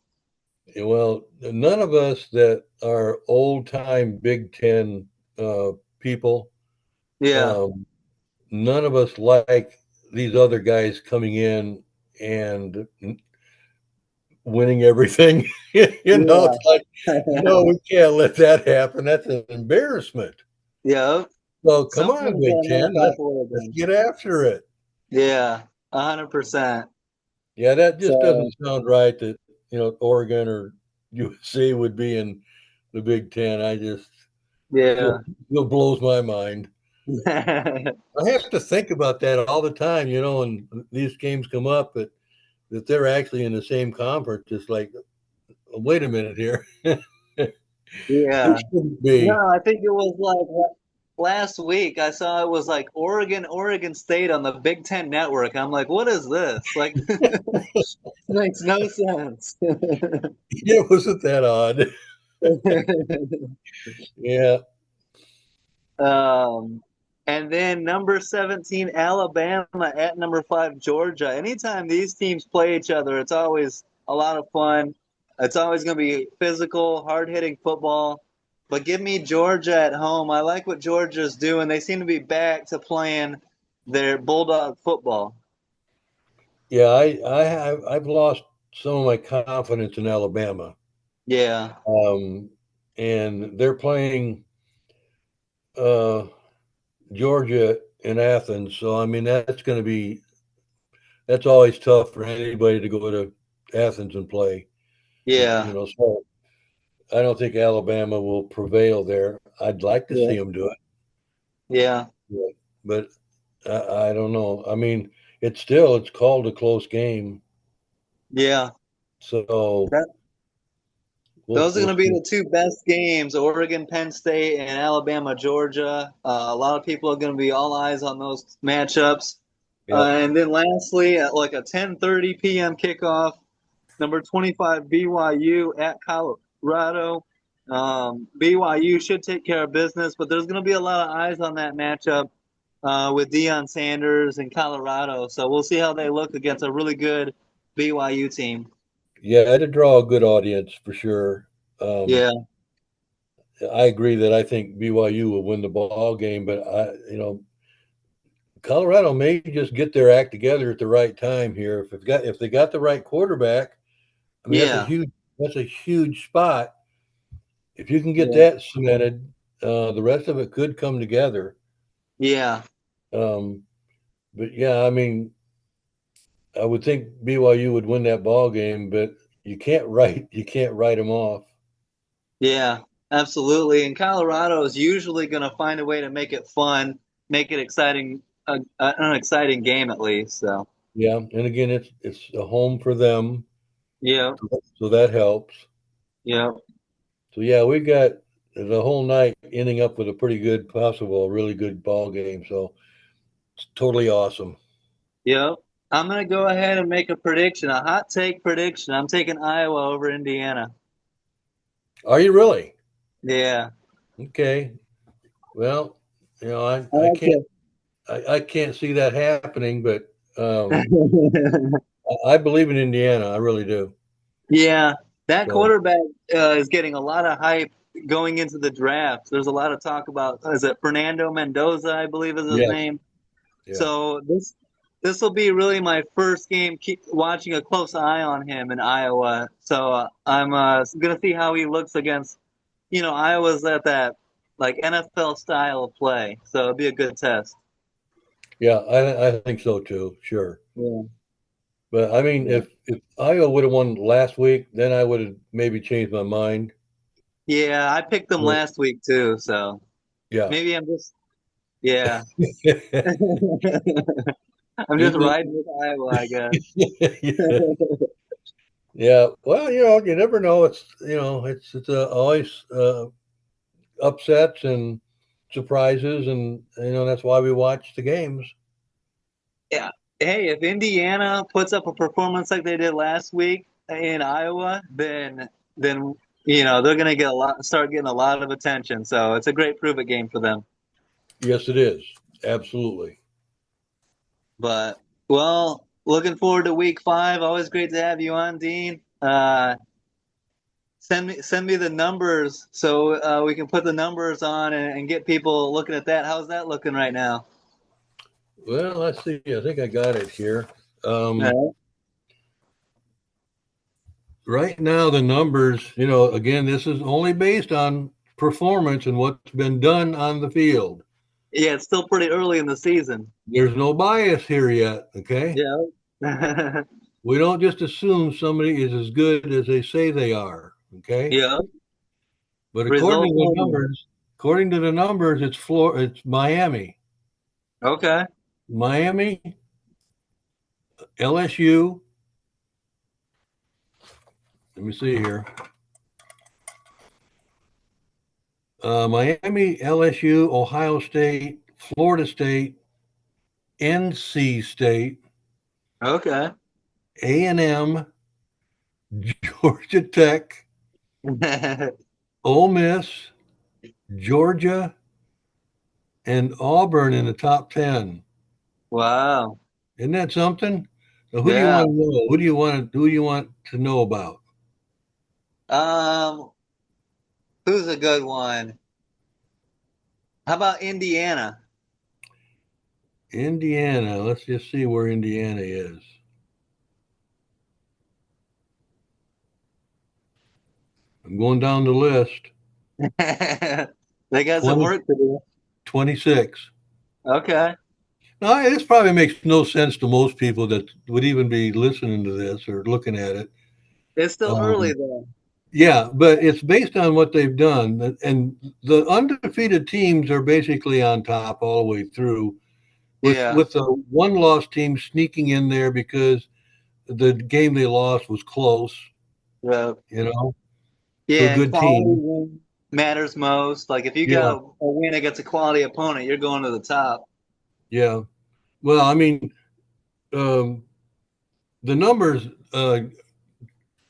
well, none of us that are old time Big Ten people, Yeah. um, none of us like these other guys coming in and winning everything. Yeah. It's like, no, we can't let that happen. That's an embarrassment. Yep. So come on, Something's Big gonna Ten, knock off let's Oregon. get after it. Yeah, 100%. Yeah, that just So doesn't sound right that, Oregon or USC would be in the Big Ten. I just yeah. still blows my mind. I have to think about that all the time, when these games come up that they're actually in the same conference. It's like, wait a minute here. They Yeah. shouldn't be. No, I think it was like last week I saw it was like Oregon State on the Big Ten Network. I'm like, what is this? Like, makes no sense. It wasn't that odd. Yeah. um, and then number 17 Alabama at number 5 Georgia. Anytime these teams play each other, it's always a lot of fun. It's always going to be physical, hard-hitting football. But give me Georgia at home. I like what Georgia's doing. They seem to be back to playing their bulldog football. Yeah, I've lost some of my confidence in Alabama. Yeah. Um, and they're playing uh, Georgia in Athens. So I mean that's always tough for anybody to go to Athens and play. Yeah. So I don't think Alabama will prevail there. I'd like to Yeah. see them do Yeah. it, but I don't know. I mean, it's called a close game. Yeah. So That, those are going we'll to be see. the two best games: Oregon, Penn State, and Alabama, Georgia. A lot of people are going to be all eyes on those matchups. Yep. And then lastly, at like a 10:30 p.m. kickoff, number 25 BYU at Colorado. BYU should take care of business, but there's going to be a lot of eyes on that matchup with Deion Sanders and Colorado. So we'll see how they look against a really good BYU team. Yeah, it'd draw a good audience for sure. Um, Yeah, I agree that I think BYU will win the ball game, but Colorado may just get their act together at the right time here. If they got the right quarterback, I mean yeah, that's a huge spot. If you can get yeah, that cemented, the rest of it could come together. yeah, Um, but yeah, I mean, I would think BYU would win that ball game, but you can't write them off. yeah, absolutely. And Colorado is usually going to find a way to make it fun, make it exciting, an exciting game at least. So, Yeah, and again, it's a home for them, yeah, so that helps. yeah, So yeah, we got the whole night ending up with a pretty good, possible, really good ball game. So it's totally awesome. yeah. I'm going to go ahead and make a prediction, a hot take prediction. I'm taking Iowa over Indiana. Are you really? Yeah. Okay. Well, I like I can't see that happening, but it. I believe in Indiana. I really do. Yeah, that So quarterback is getting a lot of hype going into the draft. There's a lot of talk about, is it Fernando Mendoza, I believe is his yes, name. yeah, So this will be really my first game keep watching a close eye on him in Iowa. So I'm gonna see how he looks against, Iowa's at that like NFL style of play. So it'll be a good test. yeah. I think so too. Sure. Yeah. But I mean, if Iowa would have won last week, then I would have maybe changed my mind. Yeah, I picked them But last week too, so yeah, maybe I'm just yeah. I'm just in riding with Iowa, I guess. the yeah. Well, you never know. It's always upsets and surprises, and that's why we watch the games. Yeah. Hey, if Indiana puts up a performance like they did last week in Iowa, then they're gonna start getting a lot of attention. So it's a great prove it game for them. Yes, it is. Absolutely. But well, looking forward to week 5. Always great to have you on, Dean. Send me the numbers so we can put the numbers on and get people looking at that. How's that looking right now? Well, let's see. I think I got it here. Um, Yeah. right now, the numbers, again, this is only based on performance and what's been done on the field. Yeah, it's still pretty early in the season. There's no bias here yet. Okay. Yeah. We don't just assume somebody is as good as they say they are. Okay. Yeah. But Result only. according to the numbers, it's Miami. Okay. Miami, LSU. Let me see here. Miami, LSU, Ohio State, Florida State, NC State, Okay. A&M, Georgia Tech, Ole Miss, Georgia, and Auburn in the top 10. Wow. Isn't that something? So who do you Yeah. want to know? Who do you want to know about? Um, who's a good one? How about Indiana? Indiana. Let's just see where Indiana is. I'm going down the list. They got some 20, work to do. 26. Okay. Now, this probably makes no sense to most people that would even be listening to this or looking at it. It's still early Um, though. yeah, but it's based on what they've done. And the undefeated teams are basically on top all the way through, with, Yeah. with the one loss team sneaking in there because the game they lost was close, Yeah. you know, to a Yeah, and good quality team. win matters most. Like if you got Yeah, a win against a quality opponent, you're going to the top. yeah. Well, I mean, um, the numbers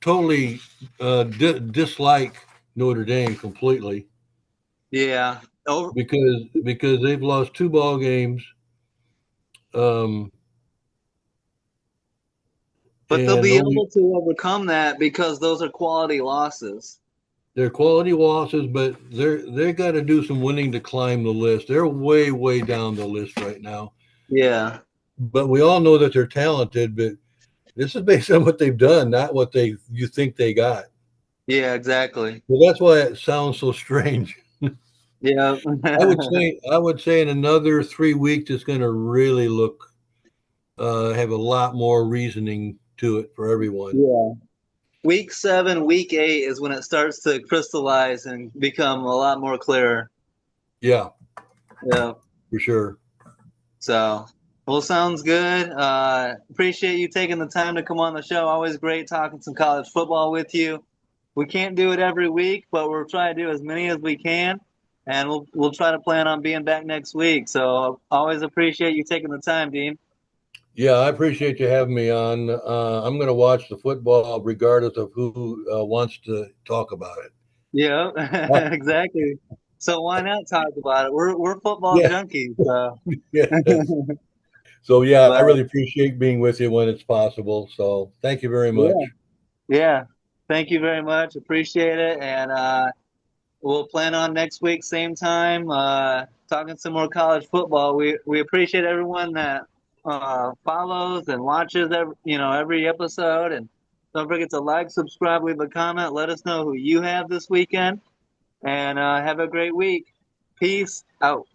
totally dislike Notre Dame completely Yeah. Over, because they've lost two ball games, um, but they'll and be only able to overcome that because those are quality losses. they're quality losses, but they got to do some winning to climb the list. They're way down the list right now. Yeah. But we all know that they're talented. But this is based on what they've done, not what they you think they got. Yeah, exactly. Well, that's why it sounds so strange. Yeah. I would say in another 3 weeks, it's going to really have a lot more reasoning to it for everyone. Yeah. Week 7, week 8 is when it starts to crystallize and become a lot more clearer. Yeah, Yeah. for sure. So, well, sounds good. Appreciate you taking the time to come on the show. Always great talking some college football with you. We can't do it every week, but we'll try to do as many as we can, and we'll try to plan on being back next week. So, always appreciate you taking the time, Dean. Yeah, I appreciate you having me on. I'm going to watch the football regardless of who wants to talk about it. Yeah, exactly. So why not talk about it? We're football Yeah, junkies. So. yes. So yeah, I But really appreciate being with you when it's possible. So thank you very much. yeah, yeah. Thank you very much. Appreciate it. And we'll plan on next week, same time, talking some more college football. We appreciate everyone that follows and watches every episode. And don't forget to like, subscribe, leave a comment. Let us know who you have this weekend. And have a great week. Peace out.